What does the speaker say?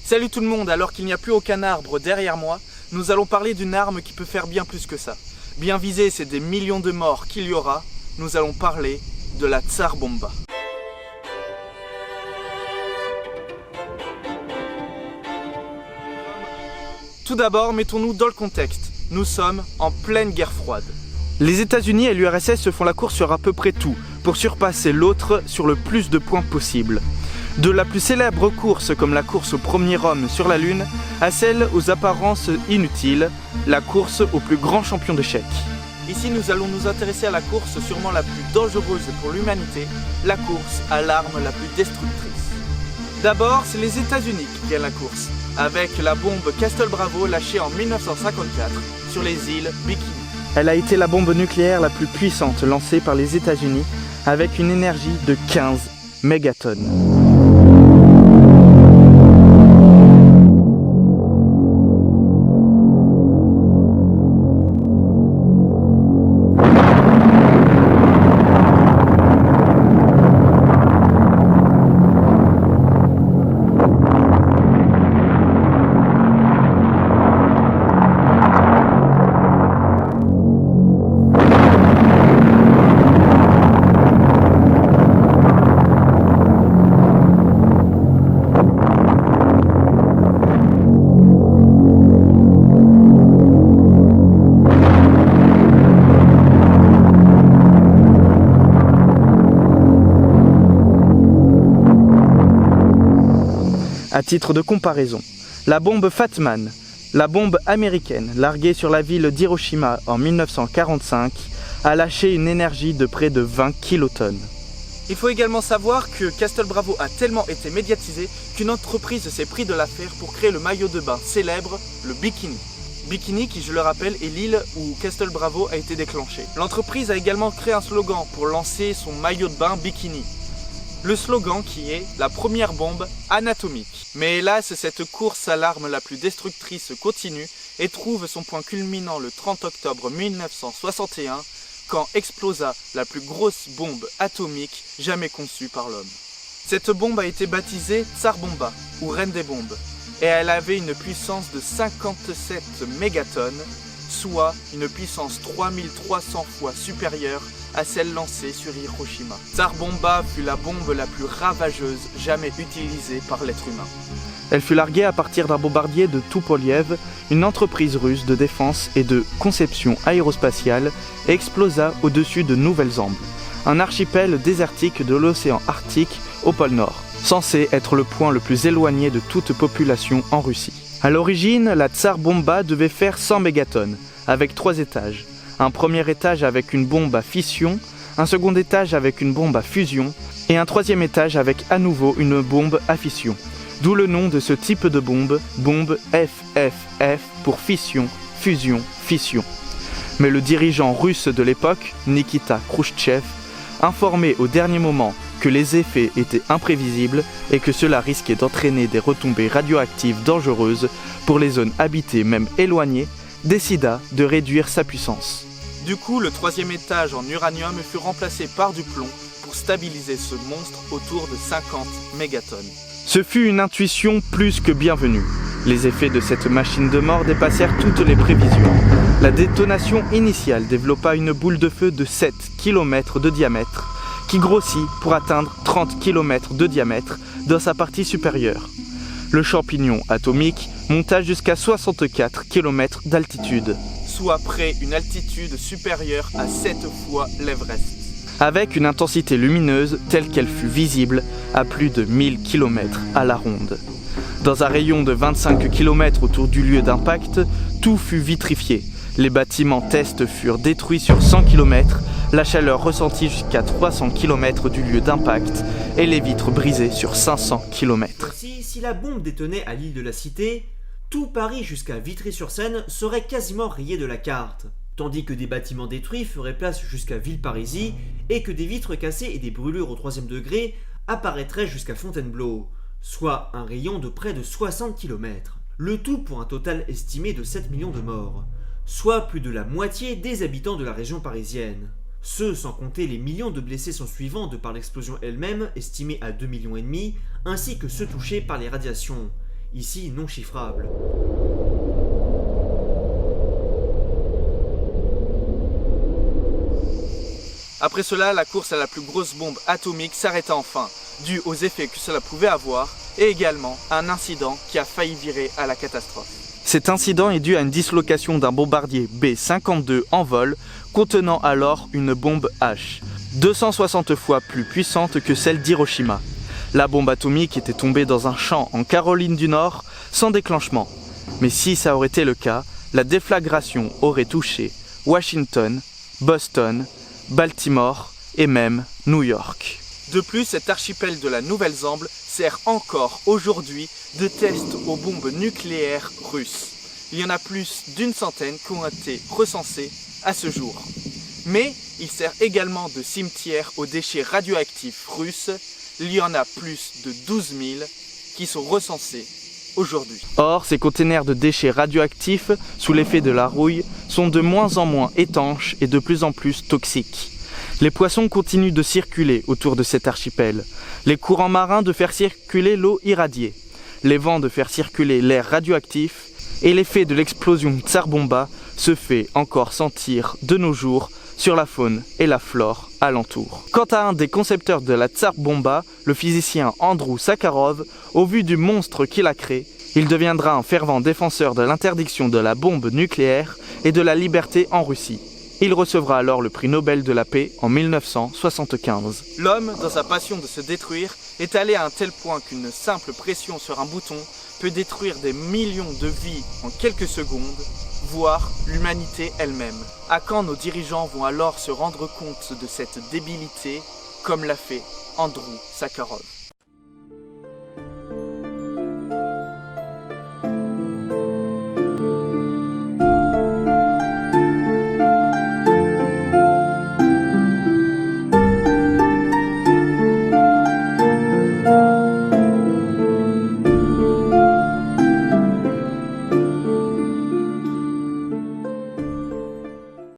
Salut tout le monde, alors qu'il n'y a plus aucun arbre derrière moi, nous allons parler d'une arme qui peut faire bien plus que ça. Bien visé, c'est des millions de morts qu'il y aura, nous allons parler de la Tsar Bomba. Tout d'abord, mettons-nous dans le contexte. Nous sommes en pleine guerre froide. Les États-Unis et l'URSS se font la course sur à peu près tout, pour surpasser l'autre sur le plus de points possible. De la plus célèbre course comme la course au premier homme sur la Lune, à celle aux apparences inutiles, la course au plus grand champion d'échecs. Ici, nous allons nous intéresser à la course sûrement la plus dangereuse pour l'humanité, la course à l'arme la plus destructrice. D'abord, c'est les États-Unis qui gagnent la course, avec la bombe Castle Bravo lâchée en 1954 sur les îles Bikini. Elle a été la bombe nucléaire la plus puissante lancée par les États-Unis, avec une énergie de 15 mégatonnes. À titre de comparaison, la bombe Fat Man, la bombe américaine larguée sur la ville d'Hiroshima en 1945, a lâché une énergie de près de 20 kilotonnes. Il faut également savoir que Castle Bravo a tellement été médiatisé qu'une entreprise s'est pris de l'affaire pour créer le maillot de bain célèbre, le Bikini. Bikini qui, je le rappelle, est l'île où Castle Bravo a été déclenché. L'entreprise a également créé un slogan pour lancer son maillot de bain Bikini. Le slogan qui est « La première bombe anatomique ». Mais hélas, cette course à l'arme la plus destructrice continue et trouve son point culminant le 30 octobre 1961 quand explosa la plus grosse bombe atomique jamais conçue par l'homme. Cette bombe a été baptisée Tsar Bomba ou Reine des bombes et elle avait une puissance de 57 mégatonnes, soit une puissance 3300 fois supérieure à celle lancée sur Hiroshima. Tsar Bomba fut la bombe la plus ravageuse jamais utilisée par l'être humain. Elle fut larguée à partir d'un bombardier de Tupolev, une entreprise russe de défense et de conception aérospatiale, et explosa au-dessus de Nouvelle-Zambie, un archipel désertique de l'océan Arctique au pôle Nord, censé être le point le plus éloigné de toute population en Russie. À l'origine, la Tsar Bomba devait faire 100 mégatonnes, avec 3 étages. Un premier étage avec une bombe à fission, un second étage avec une bombe à fusion, et un troisième étage avec à nouveau une bombe à fission. D'où le nom de ce type de bombe, bombe FFF pour fission, fusion, fission. Mais le dirigeant russe de l'époque, Nikita Khrouchtchev, informé au dernier moment que les effets étaient imprévisibles et que cela risquait d'entraîner des retombées radioactives dangereuses pour les zones habitées même éloignées, décida de réduire sa puissance. Du coup, le troisième étage en uranium fut remplacé par du plomb pour stabiliser ce monstre autour de 50 mégatonnes. Ce fut une intuition plus que bienvenue. Les effets de cette machine de mort dépassèrent toutes les prévisions. La détonation initiale développa une boule de feu de 7 km de diamètre, qui grossit pour atteindre 30 km de diamètre dans sa partie supérieure. Le champignon atomique monta jusqu'à 64 km d'altitude, soit près une altitude supérieure à 7 fois l'Everest, avec une intensité lumineuse telle qu'elle fut visible à plus de 1000 km à la ronde. Dans un rayon de 25 km autour du lieu d'impact, tout fut vitrifié. Les bâtiments test furent détruits sur 100 km, la chaleur ressentie jusqu'à 300 km du lieu d'impact et les vitres brisées sur 500 km. Si la bombe détenait à l'île de la Cité, tout Paris jusqu'à Vitry-sur-Seine serait quasiment rayé de la carte, tandis que des bâtiments détruits feraient place jusqu'à Villeparisis et que des vitres cassées et des brûlures au 3e degré apparaîtraient jusqu'à Fontainebleau, soit un rayon de près de 60 km. Le tout pour un total estimé de 7 millions de morts, soit plus de la moitié des habitants de la région parisienne. Ce sans compter les millions de blessés s'ensuivant de par l'explosion elle-même, estimée à 2,5 millions, ainsi que ceux touchés par les radiations. ici non chiffrables. Après cela, la course à la plus grosse bombe atomique s'arrêta enfin, dû aux effets que cela pouvait avoir et également à un incident qui a failli virer à la catastrophe. Cet incident est dû à une dislocation d'un bombardier B-52 en vol contenant alors une bombe H, 260 fois plus puissante que celle d'Hiroshima. La bombe atomique était tombée dans un champ en Caroline du Nord sans déclenchement. Mais si ça aurait été le cas, la déflagration aurait touché Washington, Boston, Baltimore et même New York. De plus, cet archipel de la Nouvelle-Zambie sert encore aujourd'hui de test aux bombes nucléaires russes. Il y en a plus d'une centaine qui ont été recensées à ce jour. Mais il sert également de cimetière aux déchets radioactifs russes. Il y en a plus de 12 000 qui sont recensés aujourd'hui. Or, ces containers de déchets radioactifs, sous l'effet de la rouille, sont de moins en moins étanches et de plus en plus toxiques. Les poissons continuent de circuler autour de cet archipel, les courants marins de faire circuler l'eau irradiée, les vents de faire circuler l'air radioactif, et l'effet de l'explosion Tsar Bomba se fait encore sentir de nos jours sur la faune et la flore alentour. Quant à un des concepteurs de la Tsar Bomba, le physicien Andrew Sakharov, au vu du monstre qu'il a créé, il deviendra un fervent défenseur de l'interdiction de la bombe nucléaire et de la liberté en Russie. Il recevra alors le prix Nobel de la paix en 1975. L'homme, dans sa passion de se détruire, est allé à un tel point qu'une simple pression sur un bouton peut détruire des millions de vies en quelques secondes, voire l'humanité elle-même. À quand nos dirigeants vont alors se rendre compte de cette débilité, comme l'a fait Andrew Sakharov?